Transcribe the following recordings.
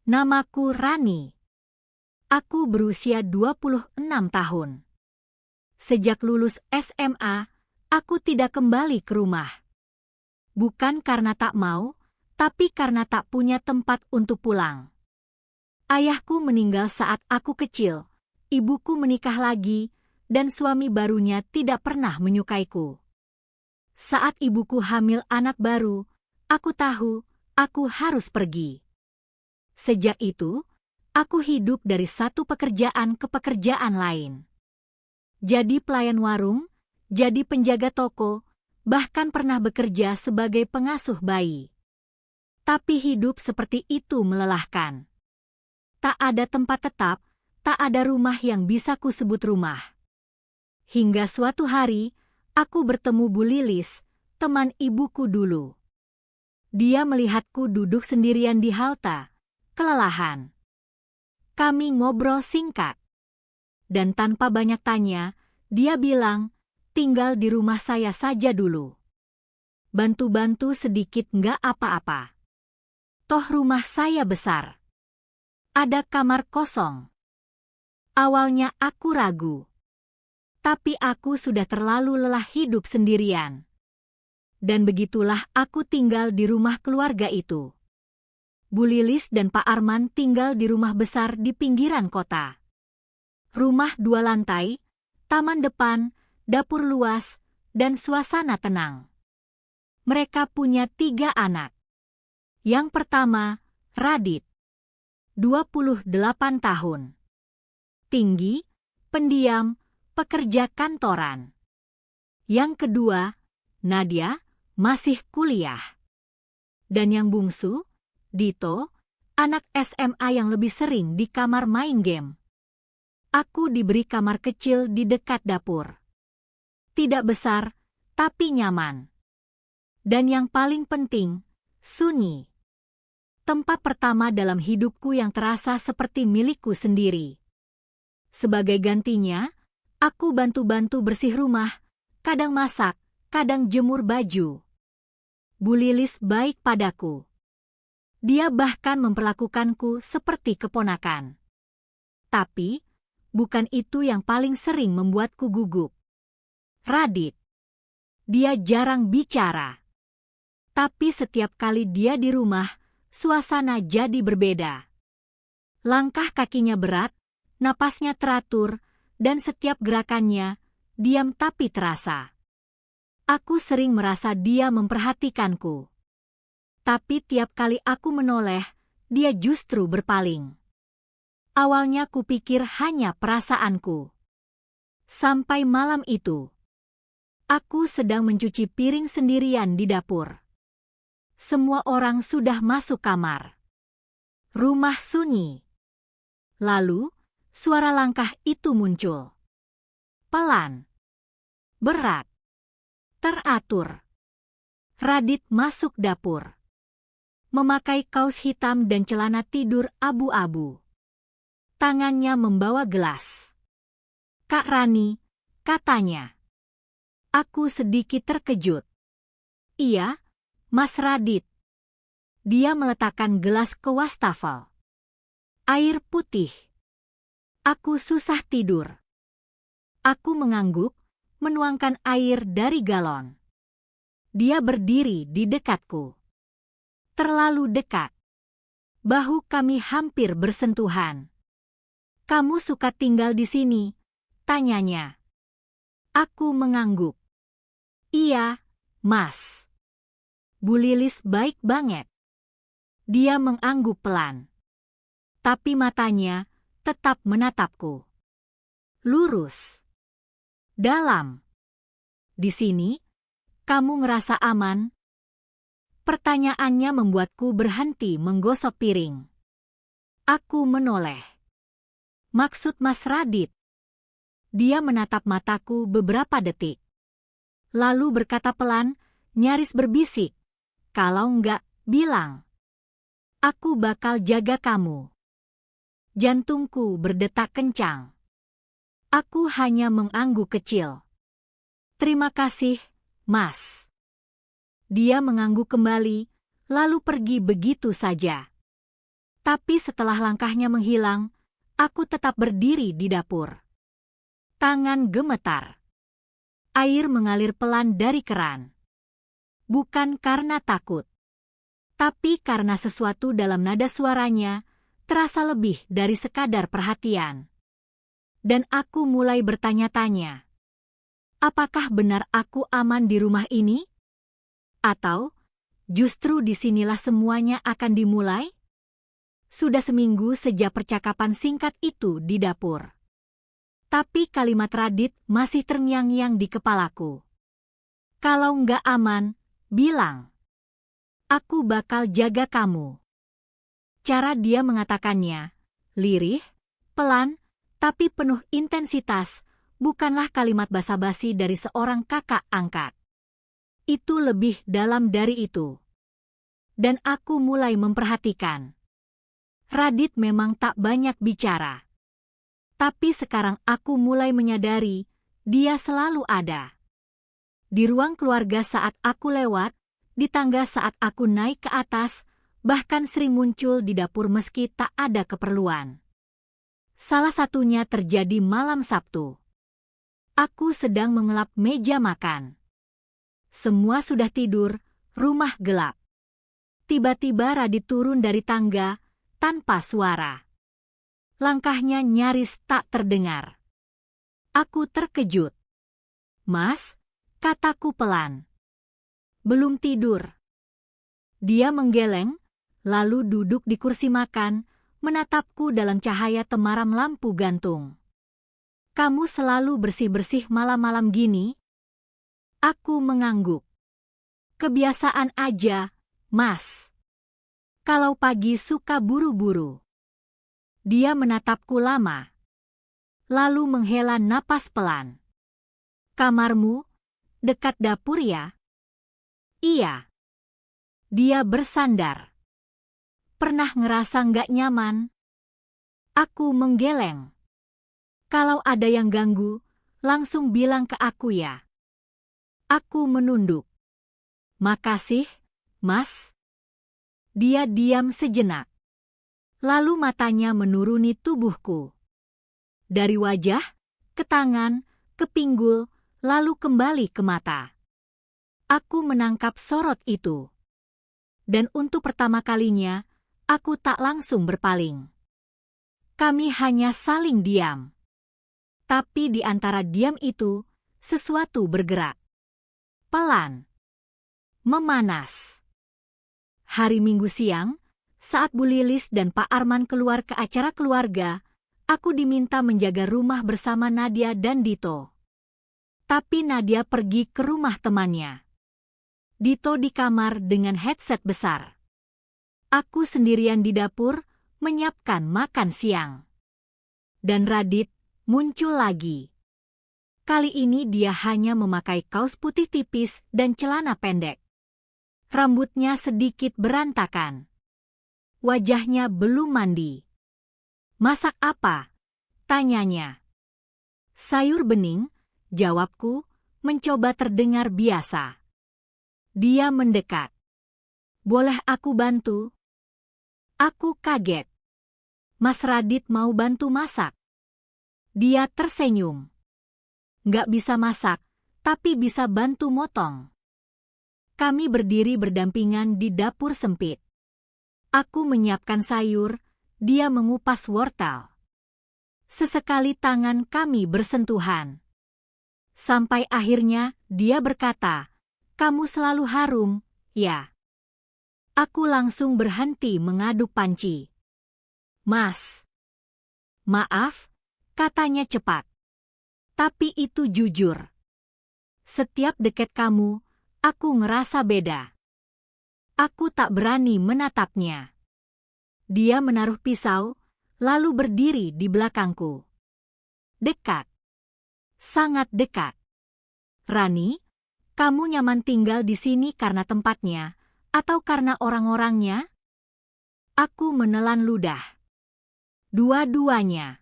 Namaku Rani. Aku berusia 26 tahun. Sejak lulus SMA, aku tidak kembali ke rumah. Bukan karena tak mau, tapi karena tak punya tempat untuk pulang. Ayahku meninggal saat aku kecil, ibuku menikah lagi, dan suami barunya tidak pernah menyukaiku. Saat ibuku hamil anak baru, aku tahu aku harus pergi. Sejak itu, aku hidup dari satu pekerjaan ke pekerjaan lain. Jadi pelayan warung, jadi penjaga toko, bahkan pernah bekerja sebagai pengasuh bayi. Tapi hidup seperti itu melelahkan. Tak ada tempat tetap, tak ada rumah yang bisa kusebut rumah. Hingga suatu hari, aku bertemu Bu Lilis, teman ibuku dulu. Dia melihatku duduk sendirian di halte, kelelahan. Kami ngobrol singkat. Dan tanpa banyak tanya, dia bilang, tinggal di rumah saya saja dulu. Bantu-bantu sedikit nggak apa-apa. Toh rumah saya besar. Ada kamar kosong. Awalnya aku ragu. Tapi aku sudah terlalu lelah hidup sendirian. Dan begitulah aku tinggal di rumah keluarga itu. Bu Lilis dan Pak Arman tinggal di rumah besar di pinggiran kota. Rumah 2 lantai, taman depan, dapur luas, dan suasana tenang. Mereka punya 3 anak. Yang pertama, Radit. 28 tahun. Tinggi, pendiam, pekerja kantoran. Yang kedua, Nadia, masih kuliah. Dan yang bungsu, Dito, anak SMA yang lebih sering di kamar main game. Aku diberi kamar kecil di dekat dapur. Tidak besar, tapi nyaman. Dan yang paling penting, sunyi. Tempat pertama dalam hidupku yang terasa seperti milikku sendiri. Sebagai gantinya, aku bantu-bantu bersih rumah, kadang masak, kadang jemur baju. Bu Lilis baik padaku. Dia bahkan memperlakukanku seperti keponakan. Tapi, bukan itu yang paling sering membuatku gugup. Radit. Dia jarang bicara. Tapi setiap kali dia di rumah, suasana jadi berbeda. Langkah kakinya berat, napasnya teratur, dan setiap gerakannya, diam tapi terasa. Aku sering merasa dia memperhatikanku. Tapi tiap kali aku menoleh, dia justru berpaling. Awalnya kupikir hanya perasaanku. Sampai malam itu, aku sedang mencuci piring sendirian di dapur. Semua orang sudah masuk kamar. Rumah sunyi. Lalu, suara langkah itu muncul. Pelan. Berat. Teratur. Radit masuk dapur. Memakai kaos hitam dan celana tidur abu-abu. Tangannya membawa gelas. "Kak Rani," katanya. Aku sedikit terkejut. "Iya, Mas Radit." Dia meletakkan gelas ke wastafel. Air putih. Aku susah tidur. Aku mengangguk, menuangkan air dari galon. Dia berdiri di dekatku. Terlalu dekat. Bahu kami hampir bersentuhan. "Kamu suka tinggal di sini?" tanyanya. Aku mengangguk. "Iya, Mas." Bu Lilis baik banget. Dia mengangguk pelan. Tapi matanya tetap menatapku. Lurus. Dalam. "Di sini, kamu ngerasa aman?" Pertanyaannya membuatku berhenti menggosok piring. Aku menoleh. "Maksud Mas Radit?" Dia menatap mataku beberapa detik. Lalu berkata pelan, nyaris berbisik, "Kalau enggak, bilang. Aku bakal jaga kamu." Jantungku berdetak kencang. Aku hanya mengangguk kecil. "Terima kasih, Mas." Dia mengangguk kembali, lalu pergi begitu saja. Tapi setelah langkahnya menghilang, aku tetap berdiri di dapur. Tangan gemetar. Air mengalir pelan dari keran. Bukan karena takut, tapi karena sesuatu dalam nada suaranya terasa lebih dari sekadar perhatian. Dan aku mulai bertanya-tanya, apakah benar aku aman di rumah ini? Atau justru disinilah semuanya akan dimulai? Sudah seminggu sejak percakapan singkat itu di dapur. Tapi kalimat Radit masih terngiang-ngiang di kepalaku. Kalau nggak aman, bilang. Aku bakal jaga kamu. Cara dia mengatakannya, lirih, pelan, tapi penuh intensitas, bukanlah kalimat basa-basi dari seorang kakak angkat. Itu lebih dalam dari itu. Dan aku mulai memperhatikan. Radit memang tak banyak bicara. Tapi sekarang aku mulai menyadari, dia selalu ada. Di ruang keluarga saat aku lewat, di tangga saat aku naik ke atas, bahkan sering muncul di dapur meski tak ada keperluan. Salah satunya terjadi malam Sabtu. Aku sedang mengelap meja makan. Semua sudah tidur, rumah gelap. Tiba-tiba Radit turun dari tangga, tanpa suara. Langkahnya nyaris tak terdengar. Aku terkejut. Mas, kataku pelan. Belum tidur. Dia menggeleng, lalu duduk di kursi makan, menatapku dalam cahaya temaram lampu gantung. Kamu selalu bersih-bersih malam-malam gini? Aku mengangguk. Kebiasaan aja, Mas. Kalau pagi suka buru-buru. Dia menatapku lama. Lalu menghela napas pelan. Kamarmu, dekat dapur ya? Iya. Dia bersandar. Pernah ngerasa nggak nyaman? Aku menggeleng. Kalau ada yang ganggu, langsung bilang ke aku ya. Aku menunduk. Makasih, Mas. Dia diam sejenak. Lalu matanya menuruni tubuhku. Dari wajah, ke tangan, ke pinggul, lalu kembali ke mata. Aku menangkap sorot itu. Dan untuk pertama kalinya, aku tak langsung berpaling. Kami hanya saling diam. Tapi di antara diam itu, sesuatu bergerak. Pelan. Memanas. Hari Minggu siang, saat Bu Lilis dan Pak Arman keluar ke acara keluarga, aku diminta menjaga rumah bersama Nadia dan Dito. Tapi Nadia pergi ke rumah temannya. Dito di kamar dengan headset besar. Aku sendirian di dapur, menyiapkan makan siang. Dan Radit muncul lagi. Kali ini dia hanya memakai kaos putih tipis dan celana pendek. Rambutnya sedikit berantakan. Wajahnya belum mandi. Masak apa? Tanyanya. Sayur bening, jawabku, mencoba terdengar biasa. Dia mendekat. Boleh aku bantu? Aku kaget. Mas Radit mau bantu masak. Dia tersenyum. Nggak bisa masak, tapi bisa bantu motong. Kami berdiri berdampingan di dapur sempit. Aku menyiapkan sayur, dia mengupas wortel. Sesekali tangan kami bersentuhan. Sampai akhirnya dia berkata, "Kamu selalu harum, ya." Aku langsung berhenti mengaduk panci. "Mas." "Maaf," katanya cepat. Tapi itu jujur. Setiap dekat kamu, aku ngerasa beda. Aku tak berani menatapnya. Dia menaruh pisau, lalu berdiri di belakangku. Dekat. Sangat dekat. Rani, kamu nyaman tinggal di sini karena tempatnya, atau karena orang-orangnya? Aku menelan ludah. Dua-duanya.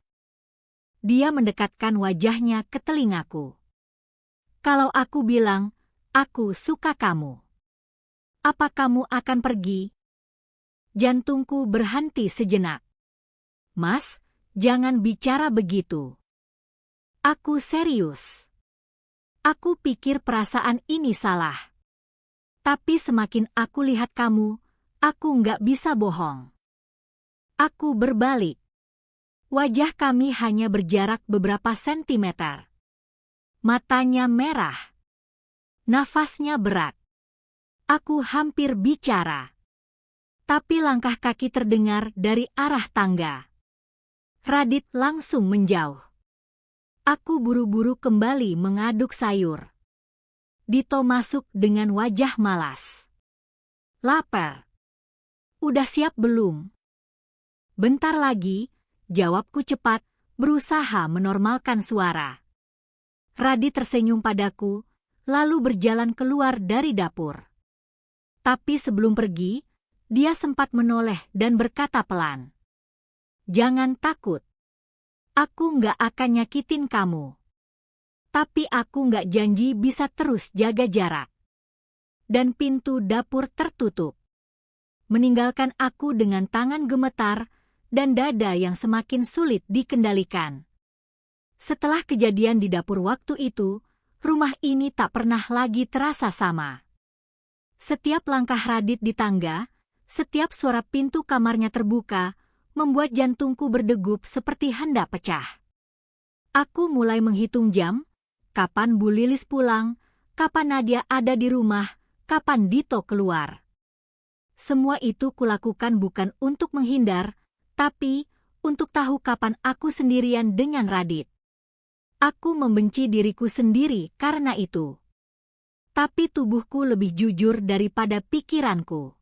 Dia mendekatkan wajahnya ke telingaku. Kalau aku bilang, aku suka kamu. Apa kamu akan pergi? Jantungku berhenti sejenak. Mas, jangan bicara begitu. Aku serius. Aku pikir perasaan ini salah. Tapi semakin aku lihat kamu, aku nggak bisa bohong. Aku berbalik. Wajah kami hanya berjarak beberapa sentimeter. Matanya merah. Nafasnya berat. Aku hampir bicara. Tapi langkah kaki terdengar dari arah tangga. Radit langsung menjauh. Aku buru-buru kembali mengaduk sayur. Dito masuk dengan wajah malas. Lapar. Udah siap belum? Bentar lagi, jawabku cepat, berusaha menormalkan suara. Radit tersenyum padaku, lalu berjalan keluar dari dapur. Tapi sebelum pergi, dia sempat menoleh dan berkata pelan. Jangan takut. Aku nggak akan nyakitin kamu. Tapi aku nggak janji bisa terus jaga jarak. Dan pintu dapur tertutup. Meninggalkan aku dengan tangan gemetar dan dada yang semakin sulit dikendalikan. Setelah kejadian di dapur waktu itu, rumah ini tak pernah lagi terasa sama. Setiap langkah Radit di tangga, setiap suara pintu kamarnya terbuka, membuat jantungku berdegup seperti hendak pecah. Aku mulai menghitung jam, kapan Bu Lilis pulang, kapan Nadia ada di rumah, kapan Dito keluar. Semua itu kulakukan bukan untuk menghindar, tapi untuk tahu kapan aku sendirian dengan Radit. Aku membenci diriku sendiri karena itu. Tapi tubuhku lebih jujur daripada pikiranku.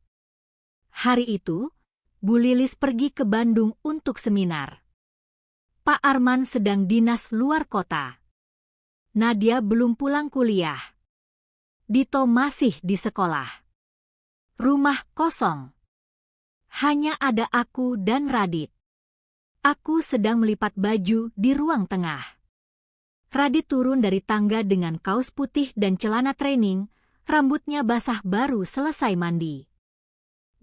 Hari itu, Bu Lilis pergi ke Bandung untuk seminar. Pak Arman sedang dinas luar kota. Nadia belum pulang kuliah. Dito masih di sekolah. Rumah kosong. Hanya ada aku dan Radit. Aku sedang melipat baju di ruang tengah. Radit turun dari tangga dengan kaos putih dan celana training, rambutnya basah baru selesai mandi.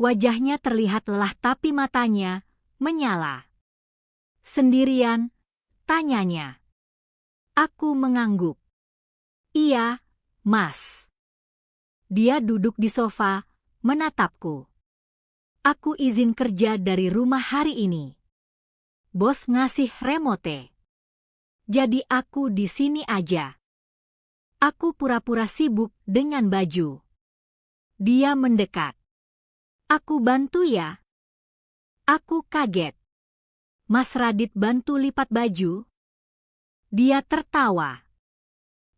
Wajahnya terlihat lelah tapi matanya menyala. Sendirian? Tanyanya. Aku mengangguk. Iya, Mas. Dia duduk di sofa, menatapku. Aku izin kerja dari rumah hari ini. Bos ngasih remote. Jadi aku di sini aja. Aku pura-pura sibuk dengan baju. Dia mendekat. Aku bantu ya. Aku kaget. Mas Radit bantu lipat baju? Dia tertawa.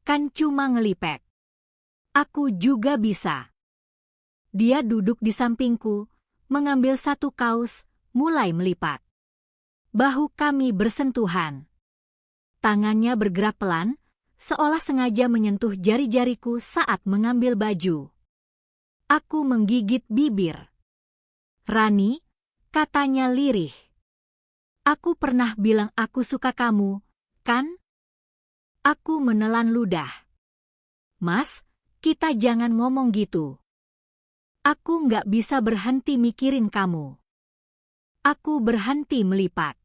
Kan cuma ngelipet. Aku juga bisa. Dia duduk di sampingku, mengambil satu kaos, mulai melipat. Bahu kami bersentuhan. Tangannya bergerak pelan, seolah sengaja menyentuh jari-jariku saat mengambil baju. Aku menggigit bibir. Rani, katanya lirih. Aku pernah bilang aku suka kamu, kan? Aku menelan ludah. Mas, kita jangan ngomong gitu. Aku nggak bisa berhenti mikirin kamu. Aku berhenti melipat.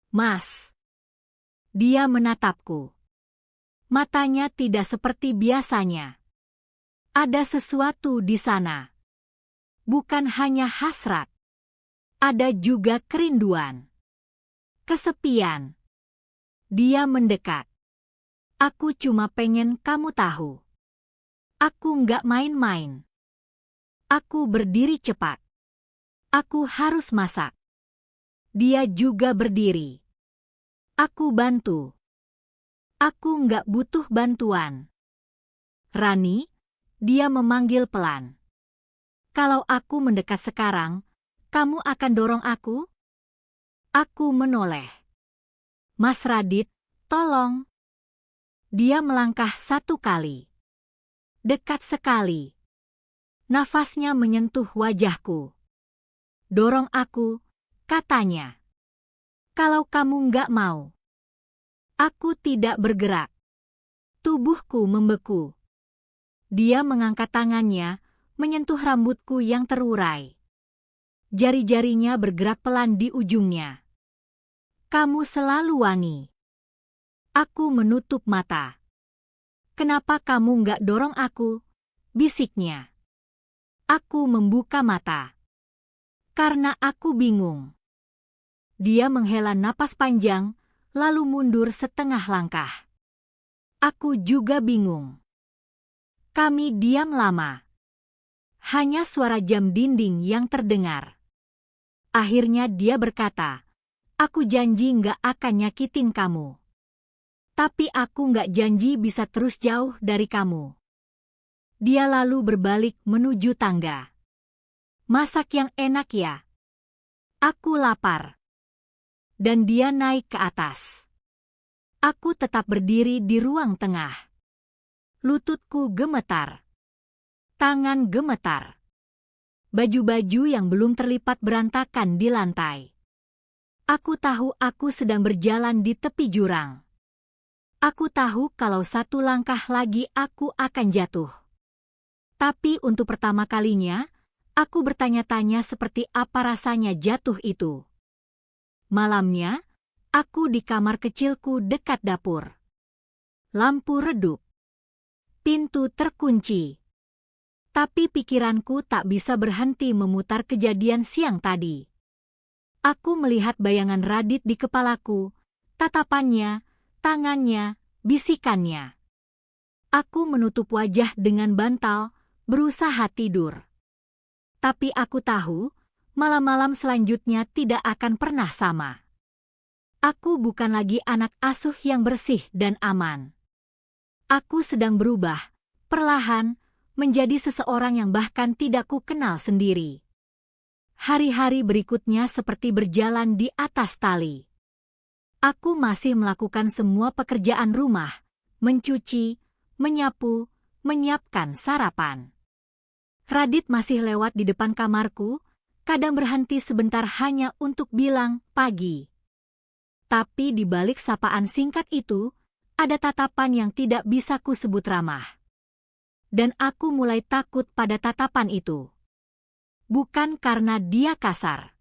Mas. Dia menatapku. Matanya tidak seperti biasanya. Ada sesuatu di sana. Bukan hanya hasrat. Ada juga kerinduan. Kesepian. Dia mendekat. Aku cuma pengen kamu tahu. Aku nggak main-main. Aku berdiri cepat. Aku harus masak. Dia juga berdiri. Aku bantu. Aku nggak butuh bantuan. Rani, dia memanggil pelan. Kalau aku mendekat sekarang, kamu akan dorong aku? Aku menoleh. Mas Radit, tolong. Dia melangkah satu kali. Dekat sekali. Nafasnya menyentuh wajahku. Dorong aku, katanya. Kalau kamu nggak mau. Aku tidak bergerak. Tubuhku membeku. Dia mengangkat tangannya, menyentuh rambutku yang terurai. Jari-jarinya bergerak pelan di ujungnya. Kamu selalu wangi. Aku menutup mata. Kenapa kamu nggak dorong aku? Bisiknya. Aku membuka mata. Karena aku bingung. Dia menghela napas panjang, lalu mundur setengah langkah. Aku juga bingung. Kami diam lama. Hanya suara jam dinding yang terdengar. Akhirnya dia berkata, aku janji nggak akan nyakitin kamu. Tapi aku nggak janji bisa terus jauh dari kamu. Dia lalu berbalik menuju tangga. Masak yang enak ya? Aku lapar. Dan dia naik ke atas. Aku tetap berdiri di ruang tengah. Lututku gemetar. Tangan gemetar. Baju-baju yang belum terlipat berantakan di lantai. Aku tahu aku sedang berjalan di tepi jurang. Aku tahu kalau satu langkah lagi aku akan jatuh. Tapi untuk pertama kalinya, aku bertanya-tanya seperti apa rasanya jatuh itu. Malamnya, aku di kamar kecilku dekat dapur. Lampu redup. Pintu terkunci. Tapi pikiranku tak bisa berhenti memutar kejadian siang tadi. Aku melihat bayangan Radit di kepalaku, tatapannya, tangannya, bisikannya. Aku menutup wajah dengan bantal, berusaha tidur. Tapi aku tahu, malam-malam selanjutnya tidak akan pernah sama. Aku bukan lagi anak asuh yang bersih dan aman. Aku sedang berubah, perlahan, menjadi seseorang yang bahkan tidak ku kenal sendiri. Hari-hari berikutnya seperti berjalan di atas tali. Aku masih melakukan semua pekerjaan rumah, mencuci, menyapu, menyiapkan sarapan. Radit masih lewat di depan kamarku, kadang berhenti sebentar hanya untuk bilang pagi. Tapi di balik sapaan singkat itu, ada tatapan yang tidak bisa kusebut ramah. Dan aku mulai takut pada tatapan itu. Bukan karena dia kasar.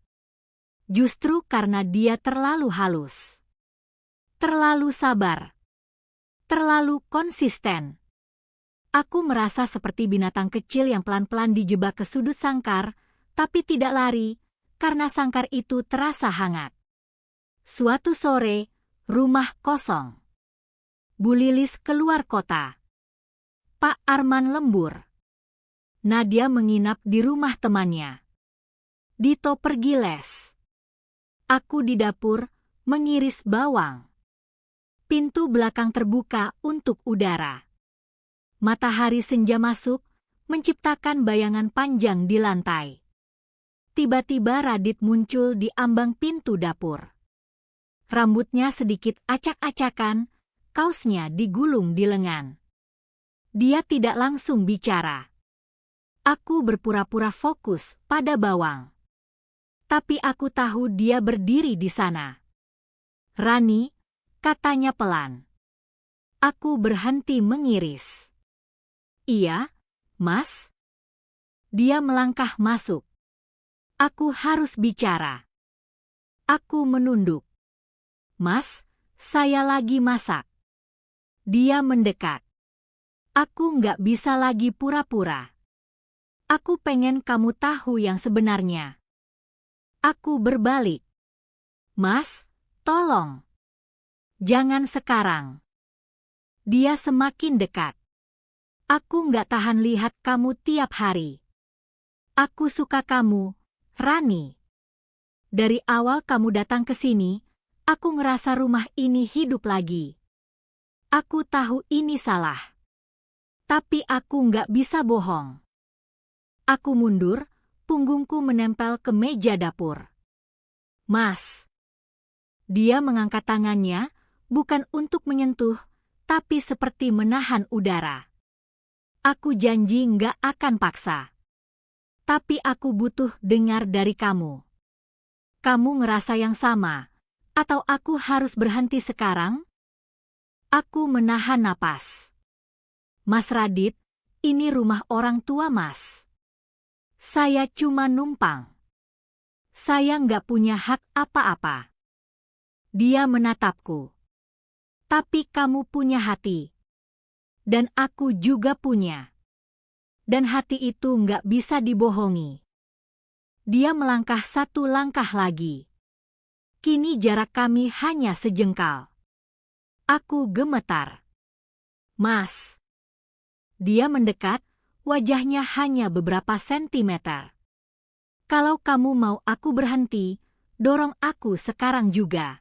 Justru karena dia terlalu halus. Terlalu sabar. Terlalu konsisten. Aku merasa seperti binatang kecil yang pelan-pelan dijebak ke sudut sangkar, tapi tidak lari, karena sangkar itu terasa hangat. Suatu sore, rumah kosong. Bu Lilis keluar kota. Pak Arman lembur. Nadia menginap di rumah temannya. Dito pergi les. Aku di dapur, mengiris bawang. Pintu belakang terbuka untuk udara. Matahari senja masuk, menciptakan bayangan panjang di lantai. Tiba-tiba Radit muncul di ambang pintu dapur. Rambutnya sedikit acak-acakan, kaosnya digulung di lengan. Dia tidak langsung bicara. Aku berpura-pura fokus pada bawang. Tapi aku tahu dia berdiri di sana. Rani, katanya pelan. Aku berhenti mengiris. Iya, Mas. Dia melangkah masuk. Aku harus bicara. Aku menunduk. Mas, saya lagi masak. Dia mendekat. Aku nggak bisa lagi pura-pura. Aku pengen kamu tahu yang sebenarnya. Aku berbalik. Mas, tolong. Jangan sekarang. Dia semakin dekat. Aku nggak tahan lihat kamu tiap hari. Aku suka kamu, Rani. Dari awal kamu datang ke sini, aku ngerasa rumah ini hidup lagi. Aku tahu ini salah. Tapi aku nggak bisa bohong. Aku mundur, punggungku menempel ke meja dapur. Mas. Dia mengangkat tangannya, bukan untuk menyentuh, tapi seperti menahan udara. Aku janji nggak akan paksa. Tapi aku butuh dengar dari kamu. Kamu ngerasa yang sama, atau aku harus berhenti sekarang? Aku menahan napas. Mas Radit, ini rumah orang tua Mas. Saya cuma numpang. Saya nggak punya hak apa-apa. Dia menatapku. Tapi kamu punya hati. Dan aku juga punya. Dan hati itu nggak bisa dibohongi. Dia melangkah satu langkah lagi. Kini jarak kami hanya sejengkal. Aku gemetar. Mas. Dia mendekat, wajahnya hanya beberapa sentimeter. Kalau kamu mau aku berhenti, dorong aku sekarang juga.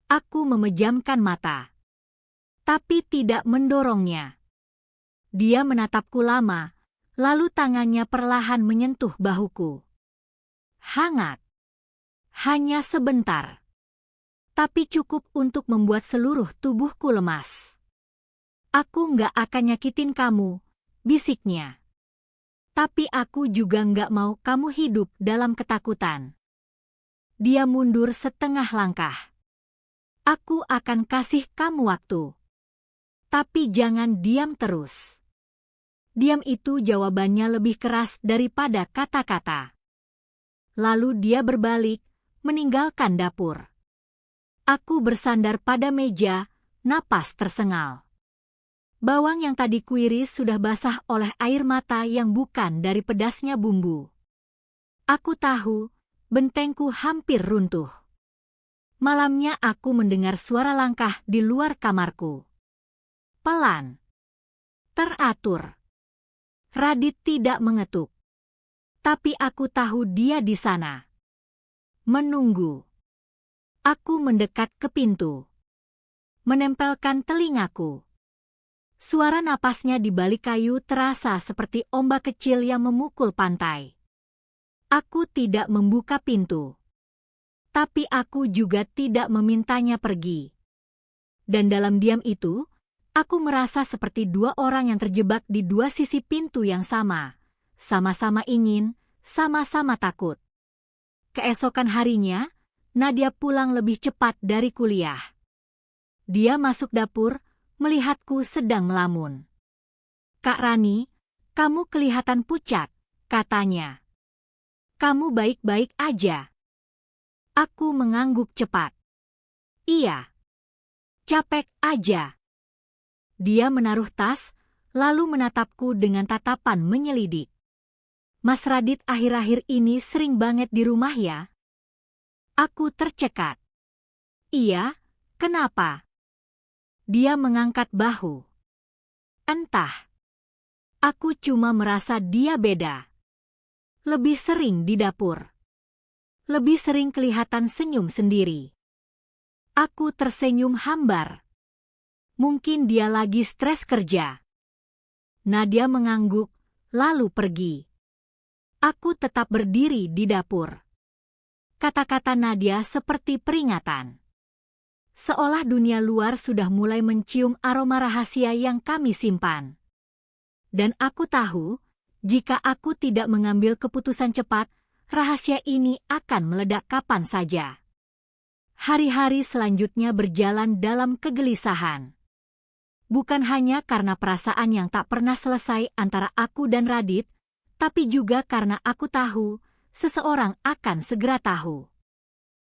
Aku memejamkan mata. Tapi tidak mendorongnya. Dia menatapku lama, lalu tangannya perlahan menyentuh bahuku. Hangat. Hanya sebentar. Tapi cukup untuk membuat seluruh tubuhku lemas. Aku nggak akan nyakitin kamu, bisiknya. Tapi aku juga nggak mau kamu hidup dalam ketakutan. Dia mundur setengah langkah. Aku akan kasih kamu waktu. Tapi jangan diam terus. Diam itu jawabannya lebih keras daripada kata-kata. Lalu dia berbalik, meninggalkan dapur. Aku bersandar pada meja, napas tersengal. Bawang yang tadi kuiris sudah basah oleh air mata yang bukan dari pedasnya bumbu. Aku tahu, bentengku hampir runtuh. Malamnya aku mendengar suara langkah di luar kamarku. Pelan. Teratur. Radit tidak mengetuk. Tapi aku tahu dia di sana. Menunggu. Aku mendekat ke pintu. Menempelkan telingaku. Suara napasnya di balik kayu terasa seperti ombak kecil yang memukul pantai. Aku tidak membuka pintu. Tapi aku juga tidak memintanya pergi. Dan dalam diam itu, aku merasa seperti dua orang yang terjebak di dua sisi pintu yang sama. Sama-sama ingin, sama-sama takut. Keesokan harinya, Nadia pulang lebih cepat dari kuliah. Dia masuk dapur, melihatku sedang melamun. "Kak Rani, kamu kelihatan pucat," katanya. "Kamu baik-baik aja?" Aku mengangguk cepat. "Iya. Capek aja." Dia menaruh tas, lalu menatapku dengan tatapan menyelidik. "Mas Radit akhir-akhir ini sering banget di rumah ya?" Aku tercekat. "Iya, kenapa?" Dia mengangkat bahu. "Entah. Aku cuma merasa dia beda. Lebih sering di dapur. Lebih sering kelihatan senyum sendiri." Aku tersenyum hambar. Mungkin dia lagi stres kerja. Nadia mengangguk, lalu pergi. Aku tetap berdiri di dapur. Kata-kata Nadia seperti peringatan. Seolah dunia luar sudah mulai mencium aroma rahasia yang kami simpan. Dan aku tahu, jika aku tidak mengambil keputusan cepat, rahasia ini akan meledak kapan saja. Hari-hari selanjutnya berjalan dalam kegelisahan. Bukan hanya karena perasaan yang tak pernah selesai antara aku dan Radit, tapi juga karena aku tahu, seseorang akan segera tahu.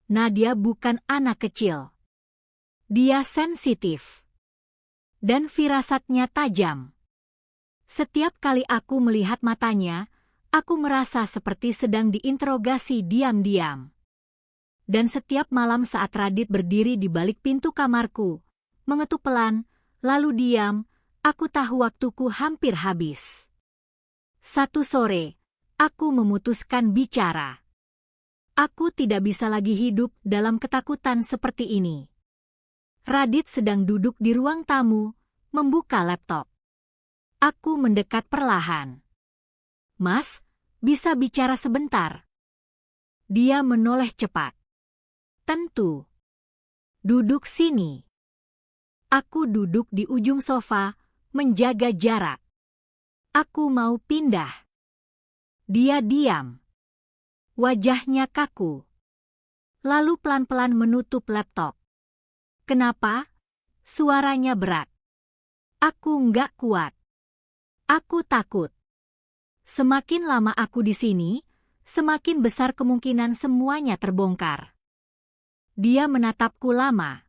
Nadia bukan anak kecil. Dia sensitif. Dan firasatnya tajam. Setiap kali aku melihat matanya, aku merasa seperti sedang diinterogasi diam-diam. Dan setiap malam saat Radit berdiri di balik pintu kamarku, mengetuk pelan, lalu diam, aku tahu waktuku hampir habis. Satu sore, aku memutuskan bicara. Aku tidak bisa lagi hidup dalam ketakutan seperti ini. Radit sedang duduk di ruang tamu, membuka laptop. Aku mendekat perlahan. "Mas, bisa bicara sebentar?" Dia menoleh cepat. "Tentu. Duduk sini." Aku duduk di ujung sofa, menjaga jarak. Aku mau pindah. Dia diam. Wajahnya kaku. Lalu pelan-pelan menutup laptop. "Kenapa?" Suaranya berat. "Aku nggak kuat. Aku takut. Semakin lama aku di sini, semakin besar kemungkinan semuanya terbongkar. Dia menatapku lama.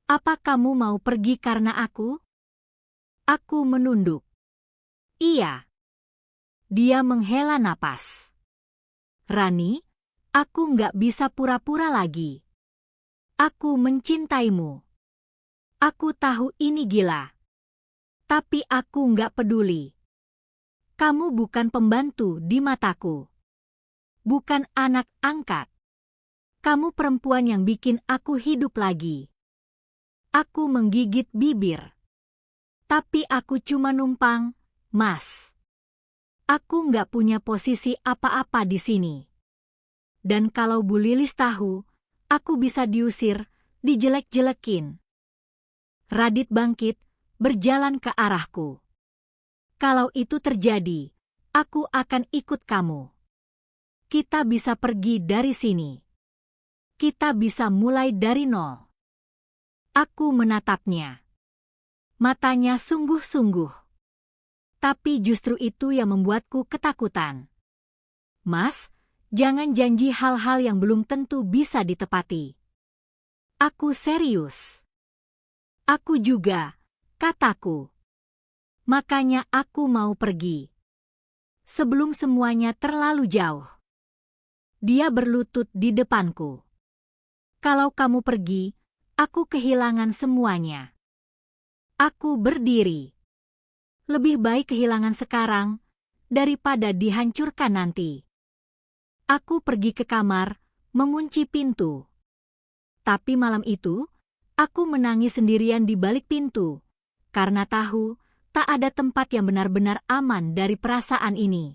Apa kamu mau pergi karena aku? Aku menunduk. Iya. Dia menghela napas. Rani, aku nggak bisa pura-pura lagi. Aku mencintaimu. Aku tahu ini gila. Tapi aku nggak peduli. Kamu bukan pembantu di mataku. Bukan anak angkat. Kamu perempuan yang bikin aku hidup lagi. Aku menggigit bibir. Tapi aku cuma numpang, Mas. Aku nggak punya posisi apa-apa di sini. Dan kalau Bu Lilis tahu, aku bisa diusir, dijelek-jelekin. Radit bangkit, berjalan ke arahku. Kalau itu terjadi, aku akan ikut kamu. Kita bisa pergi dari sini. Kita bisa mulai dari nol. Aku menatapnya. Matanya sungguh-sungguh. Tapi justru itu yang membuatku ketakutan. Mas, jangan janji hal-hal yang belum tentu bisa ditepati. Aku serius. Aku juga, kataku. Makanya aku mau pergi. Sebelum semuanya terlalu jauh. Dia berlutut di depanku. Kalau kamu pergi, aku kehilangan semuanya. Aku berdiri. Lebih baik kehilangan sekarang, daripada dihancurkan nanti. Aku pergi ke kamar, mengunci pintu. Tapi malam itu, aku menangis sendirian di balik pintu, karena tahu, tak ada tempat yang benar-benar aman dari perasaan ini.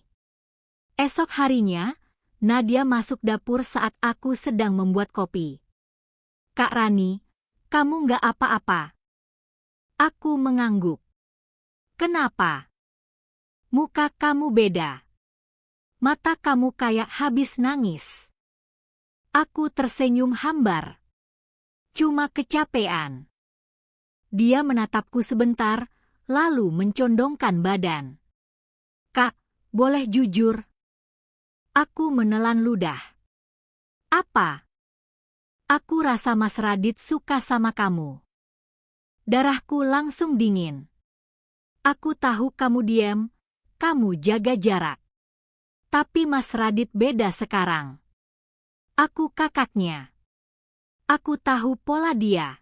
Esok harinya, Nadia masuk dapur saat aku sedang membuat kopi. Kak Rani, kamu nggak apa-apa? Aku mengangguk. Kenapa? Muka kamu beda. Mata kamu kayak habis nangis. Aku tersenyum hambar. Cuma kecapean. Dia menatapku sebentar, lalu mencondongkan badan. Kak, boleh jujur? Aku menelan ludah. Apa? Aku rasa Mas Radit suka sama kamu. Darahku langsung dingin. Aku tahu kamu diam, kamu jaga jarak. Tapi Mas Radit beda sekarang. Aku kakaknya. Aku tahu pola dia.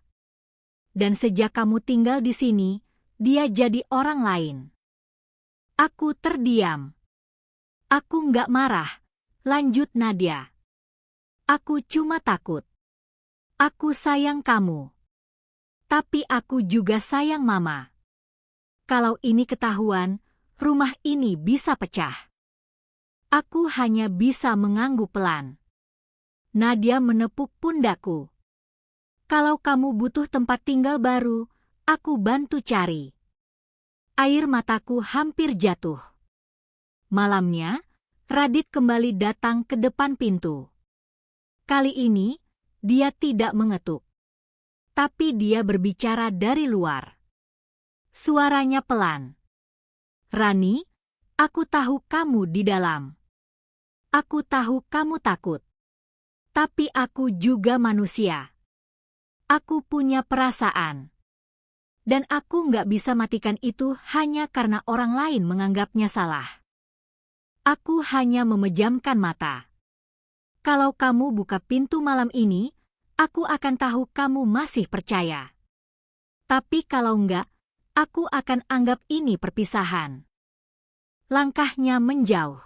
Dan sejak kamu tinggal di sini, dia jadi orang lain. Aku terdiam. Aku nggak marah, lanjut Nadia. Aku cuma takut. Aku sayang kamu. Tapi aku juga sayang Mama. Kalau ini ketahuan, rumah ini bisa pecah. Aku hanya bisa mengangguk pelan. Nadia menepuk pundakku. Kalau kamu butuh tempat tinggal baru, aku bantu cari. Air mataku hampir jatuh. Malamnya, Radit kembali datang ke depan pintu. Kali ini, dia tidak mengetuk. Tapi dia berbicara dari luar. Suaranya pelan. Rani, aku tahu kamu di dalam. Aku tahu kamu takut. Tapi aku juga manusia. Aku punya perasaan. Dan aku nggak bisa matikan itu hanya karena orang lain menganggapnya salah. Aku hanya memejamkan mata. Kalau kamu buka pintu malam ini, aku akan tahu kamu masih percaya. Tapi kalau enggak, aku akan anggap ini perpisahan. Langkahnya menjauh.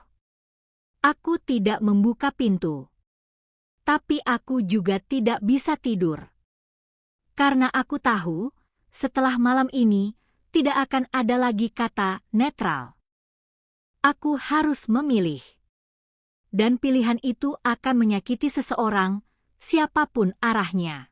Aku tidak membuka pintu. Tapi aku juga tidak bisa tidur. Karena aku tahu, setelah malam ini, tidak akan ada lagi kata netral. Aku harus memilih. Dan pilihan itu akan menyakiti seseorang, siapapun arahnya.